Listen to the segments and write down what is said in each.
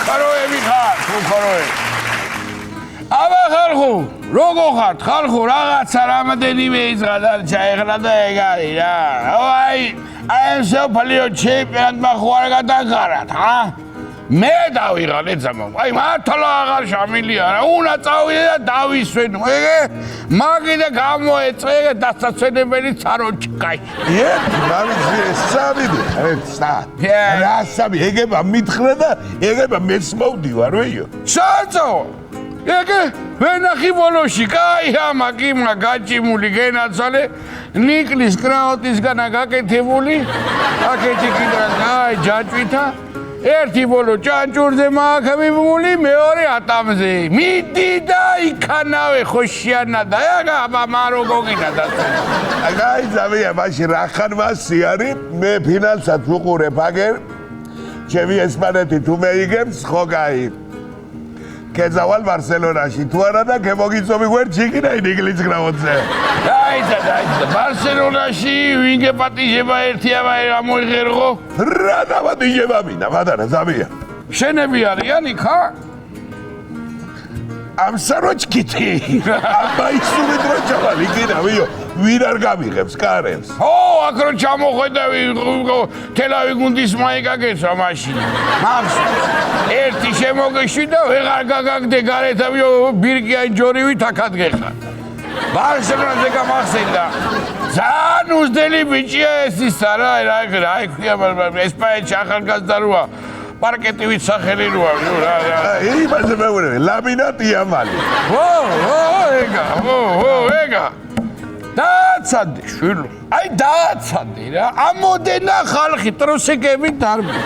ხაროები ხარ, ხაროები. აბა ხალხო, როგორ ხართ? ხალხო, რაღაცა რამოდენიმე იძღა დარჩა ეხლა და ეგ არის რა. აი ამ სოფლიო ჩემპიონატმა ხო არ გადაგარათ, ჰა? მე დავიღალე ძმაო. აი მართლა აღარ შამილია რა. უნდა წავიდე და დავისვენო. ეგე მაგიდა გამოეწე დასაცვენებელი წაროჭკაში. სამი რა სამი ეგება მითხრა და ეგება მეც მოვდივარ ვეიო. საწო ეგე ვენახი ბოლოში კაი ამაკიმა გაჭიმული გენაცვალე ნიკლის კრაოტისგანა გაკეთებული აკეთი კიდე აი ჯაჭვითა ერთი ბოლო ჭანჭურზე მააქებებული მეორე ატამზე მიდი და იქანავე ხოშიანა და აგა მარო გოგინა და აი ზავია მაშინ რახან მასი არის მე ფინალსაც უყურებ აგერ ჩემი ესპანეთი თუ მეიგებს ხო კაი კეზავალ ბარსელონაში თუ არა და გემოგიწოვი გვერ ჩიკინა ინგლისის გრაუნდზე აი და ბარსელონაში ვინ გეპატიჟება ერთი აბა მოიღერღო რა დაპატიჟება მინდა ბატონო ზავია შენები არიან იქა ამ საროჭკითი აბა ისური დრო ჩავალი კიდე ვიო ვინ არ გამიღებს კარებს ო აკრო ჩამოხედავი თელავი გუნდის მაიკაგეცა მაშინ მახსოვს ერთი შემოგეშვი და ვეღარ გაგაგდე გარეთ ავიო ბირკიან ჯორივით აქად გეხარ ბარსელონაზე გამახსენდა ძალიან უძდელი ბიჭია ეს ისა რა ქვია ესპანეთში ახალგაზრდა როა პარკეტივით სახელი როა რა იმაზე მეუბნები ლამინატია მალი ეგა დააცადე შვილო აი დააცადე რა ამოდენა ხალხი ტროსეკები დარბი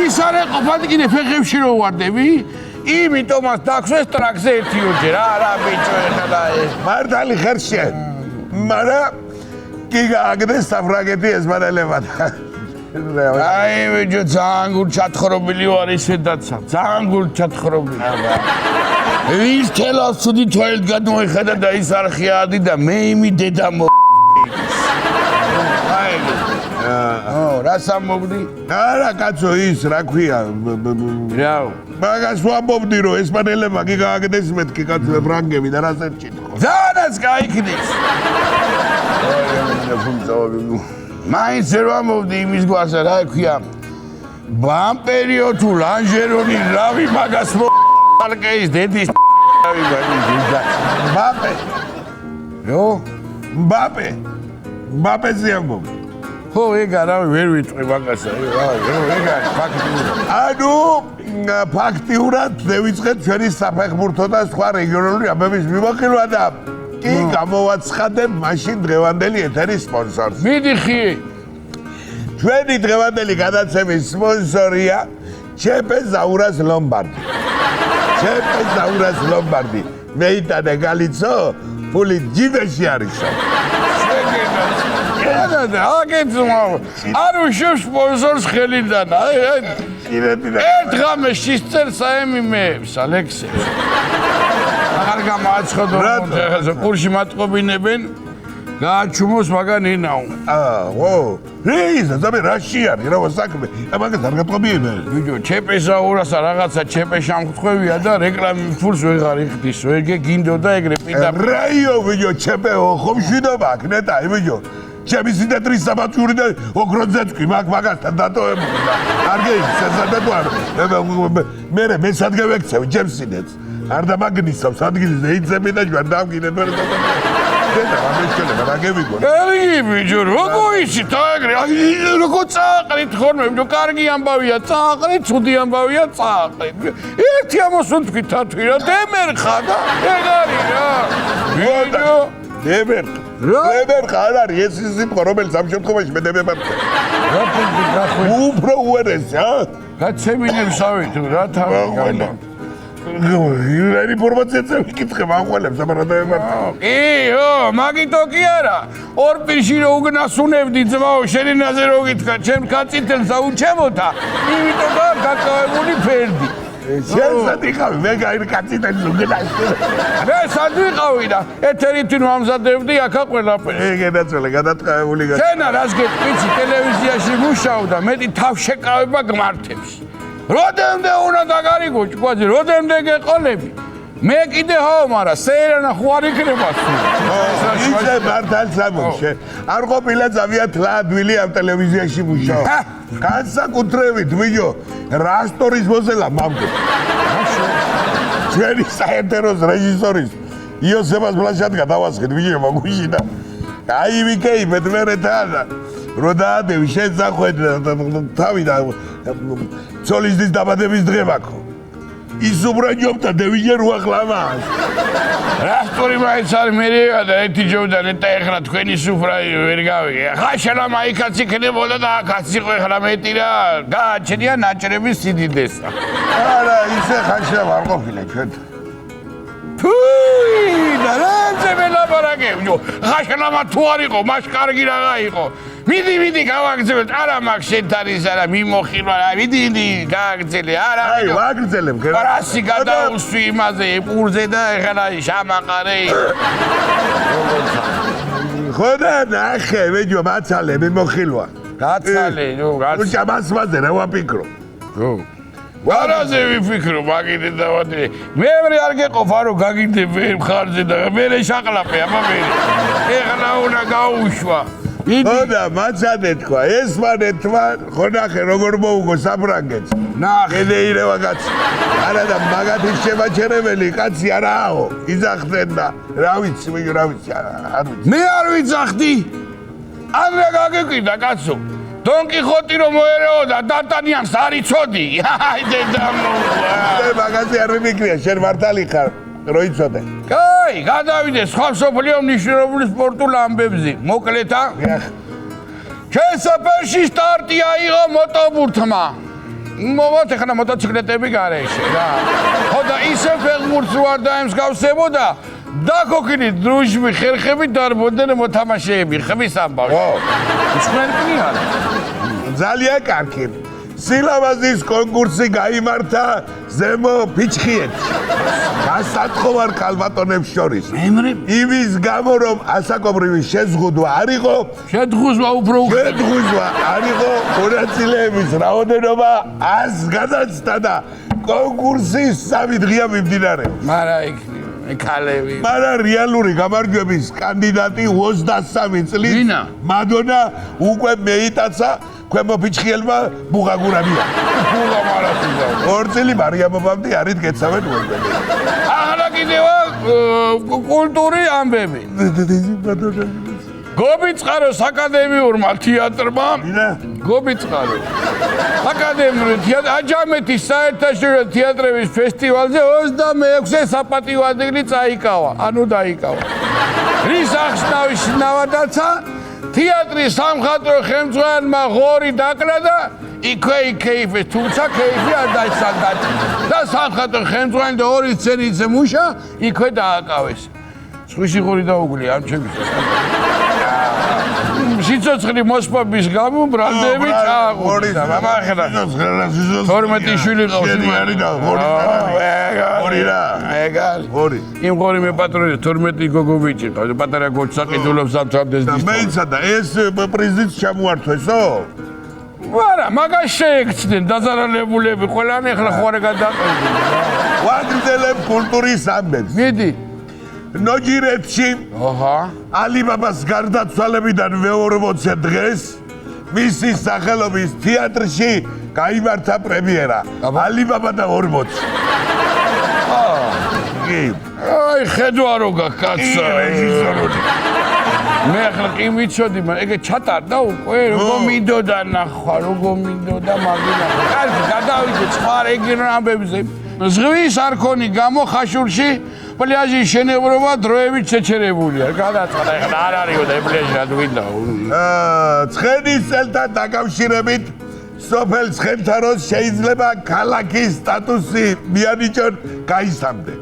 ის არ ეყოფად კიდე ფეხებში რო ვარდები იმიტომაც დაქვსეს ტრაქზე ერთი ოჯე რა ბიჭო ეხლა ეს მართალი ხერშე მაგრამ კი გააგდეს საფრანგეთი ესპანელებად აი ბიჭო ძალიან გულ ჩათხრობილი ვარ ისედაცა ძალიან გულ ჩათხრობილი ვის თელავს ცუდი თვალით გადმოიხედა და ის არხიადი და მე იმი დედა მო რას ამბობდი? არა კაცო ის რა ქვია რა მაგას ვამბობდი რომ ესპანელებმა კი გააგდეს მეთქი კაცო ფრანგები და რას ერჩიტყო ძალას გაიქნის მაინც ვერ ვამბობდი იმის გვარსა რა ქვია ბამპერიო თუ ლანჟერონი რავი მაგას პარკეის დედის ბაპე რო ბაპეზე ამბობ ხო ეგ არავი ვერ ვიტყვი მაგასა ეგ არის ფაქტიურად ანუ ფაქტიურად დავიწყეთ ჩვენი საფეხბურთო და სხვა რეგიონალური ამბების მიმოხილვა და კი გამოვაცხადებ მაშინ დღევანდელი ეთერის სპონსორს მიდი ხი ჩვენი დღევანდელი გადაცემის სპონსორია ჩეპე ზაურას ლომბარდი მეიტანე გალიცო ფული ჯიბეში არისო არ უშვებს სპონსორს ხელიდან ერთ ღამეს შისწერს აემიმეებს ალექსეებს აღარ გამააცხადო ყურში მატყობინებენ გააჩუმოს მაგან ინაუ რეიზა ზაბე რაში არის რა საქმე მაგას არ გატყობიებენ ბიჭო ჩეპესაურასა რაღაცა ჩეპეშამხხვევია და რეკლამის ფულს ვეღარ იხდის ვერგე გინდოდა ეგრე პირდაპირ რაიო ბიჭო ჩეპეო ხომ შვიდობა აქ ნეტა ბიჭო ჩემი სინდეტრის საბაჭური და ოქროძეც კი მაგასთან დატოვებული და არ გეიქცეს სადატოვარ მე სადგევექცევ ჩემს სინდეტს არ დამაგნისავს ადგილზე იწები და ჯვარ დავგინებ ვერ და ამეჩქენება რა გევიგო ეი ბიჭო როგორ იცით ეგრე აი როგორ წააყრით ხოლმე ბიჭო კარგი ამბავია წააყრით ცუდი ამბავია წააყრით ერთი ამოსუნ თქვი თათვი რა დემერხა და ეგ არის რა ბიჭო დემერხა არ არის ეს სიტყვა რომელიც ამ შემთხვევაში მე დემერხა რა ფიქრი გახვი უფრო უერესი გაცემინებს ავით რა თავი ირი ინფორმაციაცა ვიკითხე მაღვალებს აბარადაებართ იო მაგიტო კი არა ორ პირში რო უგნასუნებდი ძმაო შენი ნაზე რო გითხრა ჩემ კაციტელს აუჩემოთა იმიტომ გაკავებული ფერდი შენსად იყავი მე გაირ კაციტელს უგნასუნებდი მე სად ვიყავი და ეთერითინ ვამზადებდი აქა ყველაფერი ეგენაცვალე გადატყავებული შენ რას გეტყვი ტელევიზიაში მუშაობდა მეტი თავშეკავება გმართებს როდემდე უნდა დაგარიგო ჭკვაძე, როდემდე გეყოლები. მე კიდე მარა სეირანა ხო არ იქნება სულ. ისე მართალს ამბობ. არ ყოფილა ზავია თლადვილი ამ ტელევიზიაში მუშაობ. განსაკუთრებით ვიდეო რა სტორის მოზელა მამკე. ჩვენი საერთოს რეჟისორის იოსებას ბლაშად გადავასხეთ ვიდეო მაგუში და აი ვიკეიფეთ მერე თან რო დაადევი შენ ზახვედ თავი და ცოლისდის დაბადების დღე მაქვს. ის უბრალოდ დევიჯერ უახლავაა. რა სტორი მაინც არის მე და ერთი ჯობდან და ეხლა თქვენი სუფრა ვერ გავიგე. ხა შელა მაიკაც იქნებოდა და აქაც იყო ეხლა მეტი რა. გააჩნია ნაჭრების სიდიდესა. არა ისე ხაშა არ ყოფილა ჩვენ. თუი და რა მელაპარაკებო. ხა შელა მა თუ არ იყო, მას კარგი რაღა იყო. მიდი გავაგრძელებთ. არა მაქვს შენ არის არა მიმოხილვა რა. მიდი გააგრძელე. არა აი ვაგრძელებ გერა. პრასი გადაუსვი იმაზე ეპურზე და ეხლა შამაყარე. ხოდა ნახე ვეჯო მაცალე მიმოხილვა. გაცალე, ნუ გაცალე. ჭამასვაზე რა ვაფიქრო. ნუ ვარაზე ვიფიქრო მაგინე დავადე. მე არ გეყოფა რომ გაგიდე ვერ მხარზე და მე შაყლაპე აბა მე. ეხლა უნდა გაუშვა. ხოდა მაცადე თქვა ესპანეთმა ხო ნახე როგორ მოუგო საფრანგეთს. ნახე გედეირევა კაცი. არა და მაგათი შემაჩერებელი კაცი არაო. იძახდნენ და რა ვიცი არ ვიცი. მე არ ვიცახდი. ან რა გაგეკიდა კაცო. დონ კიხოტი რომ მოერეოდა დარტანიანს არ იცოდი. აი დედამო. მე მაგაზე არ მიმიქრია შენ მართალი ხარ. რო იცოდე. კაი, გადავიდე სხვა სოფლიო მნიშვნელოვანი სპორტულ ამბებზე. მოკლეთა. შესაძფერში სტარტი აიღო მოტობურთმა. მოვათ ახლა მოტოციკლეტები გარეშე რა. ხოდა ისე ფეხბურთს ვარ დაემსგავსებოდა. დაგოქნით დრუჟმი ხერხები დარბოდნენ მოთამაშეები ხმის ამბავში. ისმერკნი არა. ძალიან კარგი. სილამაზის კონკურსი გაიმართა ზემო ფიჩხიეთში. გასათხოვარ ქალბატონებს შორის. იმის გამო რომ ასაკობრივი შეზღუდვა არ იყო, შედგუზვა უფრო შედგუზვა არ იყო მონაწილეების რაოდენობა 100 გადაცდა და კონკურსი 3 დღეა მიმდინარეობს. მარა იქნება ქალები. მარა რეალური გამარჯვების კანდიდატი 23 წლის მადონა უკვე მეიტაცა ქვემო ფიჩხიელმა ბუღაგურამია. ბუღა მარათუნა. 2 წელი მარიამობამდე არით გეცავენ მოიგონე. ახლა კიდევა კულტურის ამბები. გობიწყაროს აკადემიურმა თეატრმა გობიწყარო აკადემიური თეატრი აჯამეთის საერთაშორისო თეატრების ფესტივალზე 26 საპატიო ადგილი წაიკავა, ანუ დაიკავა. რის აღსნავის ნავადაცა თეატრის სამხატვრო ხელმძღვანელმა ღორი დაკლა და იქვე იქეიფეს, თუმცა ქეიფი არ დაისახა და სამხატვრო ხელმძღვანელი და 2 სცენიზე მუშა იქვე დააკავეს. სხვისი ღორი დაუგლია ამ ჩემს სიცოცხლე მოსპობის გამო ბრალდები წააღურდა. მამახელა 12 შვილი ყავს. ორი რა. ეგარი. იმ ღორი მე პატრონი 12 გოგობიჭი ყავს. პატარა გოჩს საყიდულობს ამ თამდეს დის. მეიცა და ეს პრიზიც ჩამოართვესო? არა, მაგას შეექცნენ დაზარალებულები ყველანი ახლა ხوارე გადაყენდნენ. ვაგრძელებ კულტურის ამბებს. მიდი. ნოჯირეთში ალიბაბას გარდაცვალებიდან მე-40 დღეს მისი სახელობის თეატრში გაიმართა პრემიერა. ალიბაბა და 40. აი ხედვა რო გაკაცა რეჟისორული. მე ახლა კი ვიცოდი, ეგ ჩატარდა უკვე, როგორ მინდოდა ნახვა, როგორ მინდოდა მაგინა. კარგი, გადავიდე სხვა რეგიონულ ამბებზე. ზღვის არქონი გამო ხაშურში პლაჟის შენევრობა დროებით შეჩერებულია. გადაწყდა, ეხლა არ არისო და პლაჟი რა გვინდა. ცხენის წელთან დაკავშირებით სოფელ ცხენთაროს შეიძლება ქალაქის სტატუსი მიანიჭონ გაისამდე.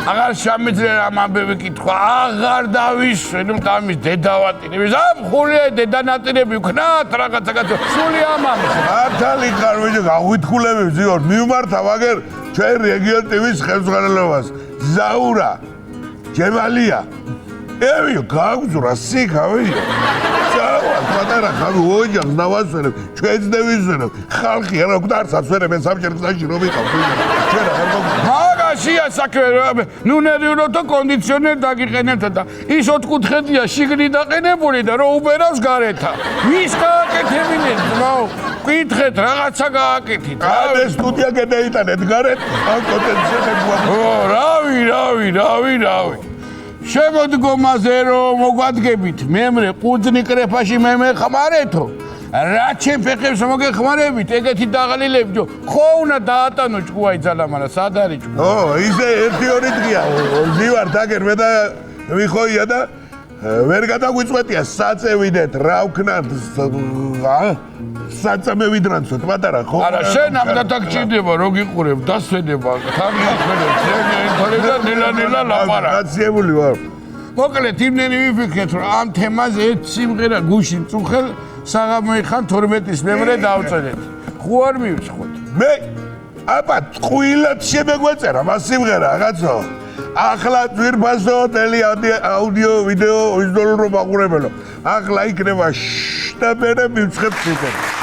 აღარ შემიძლია ამ ამბები კითხვა, აღარ დავისვენ ამის დედავატირების. ამ ხულია დედანატირები ვქნათ რაღაცა სული ამამს. მართალი ხარ ვიჯო გავითქულები ვზიარ მიმართა ვაგერ ჩვენ რეგიონ ტივის ხელმძღვანელობას. ზაურა ჯემალია ევიო, გაგვძვრა სიქავიო. წავალ, პატარა ხავი ოჯახს დავასვენებ, ჩვენც დავიზვენებ. ხალხი არა გვდარსაც ვერე მე სამჯერ გზაში რომ ვიყავ. ჩვენ არ მოგვიგო. მაგაშია საქმე, ნუ ნერვიულობთ კონდიციონერ დაგიყენებთ და ის ოთხკუთხედია შიგნით დაყენებული და რო უბერავს გარეთა. ვის გააკეთებინეთ, ძმაო? კითხეთ, რაღაცა გააკეთეთ. ამ სტუდია გადაიტანეთ გარეთ, ამ პოტენციალს გვაქვს. რავი. შემოდგომაზე რომ მოგვადგებით, მემრე ყურძნი კრეფაში მე მეხმარეთო. რა ჩემ ფეხებს მოგეხმარებით, ეგეთი დაღლილებჯო. ხო უნდა დაატანო ჭკუაი ძალა, მაგრამ სად არის ჭკუა? ისე 1-2 დღეა ვივარ დაგერმე და ვიხოია და ვერ გადაგვიწვეტია საწევიდეთ, რა ვქნათ, საწამევიდრანცოთ, პატარა ხო? არა, შენ ამდათა გჭირდება, რო გიყურებ, დასვენება, თამიახმენებ, და ნელა ლაპარა. გაციებული ვარ. მოკლედ, იმდენი ვიფიქრეთ, რომ ამ თემაზე ერთ სიმღერა გუშინ წუხელ საღამოი ხან 12-ის მემრე დავწერეთ. ხო არ მივცხოთ? მე აბა წყვილად შემეგვეწერა მას სიმღერა რაღაცო. ახლა ძვირფასო ტელი აუდიო ვიდეო ვიზუალურ მაყურებელო. ახლა იქნება და მე მივცხებ სიტყვას.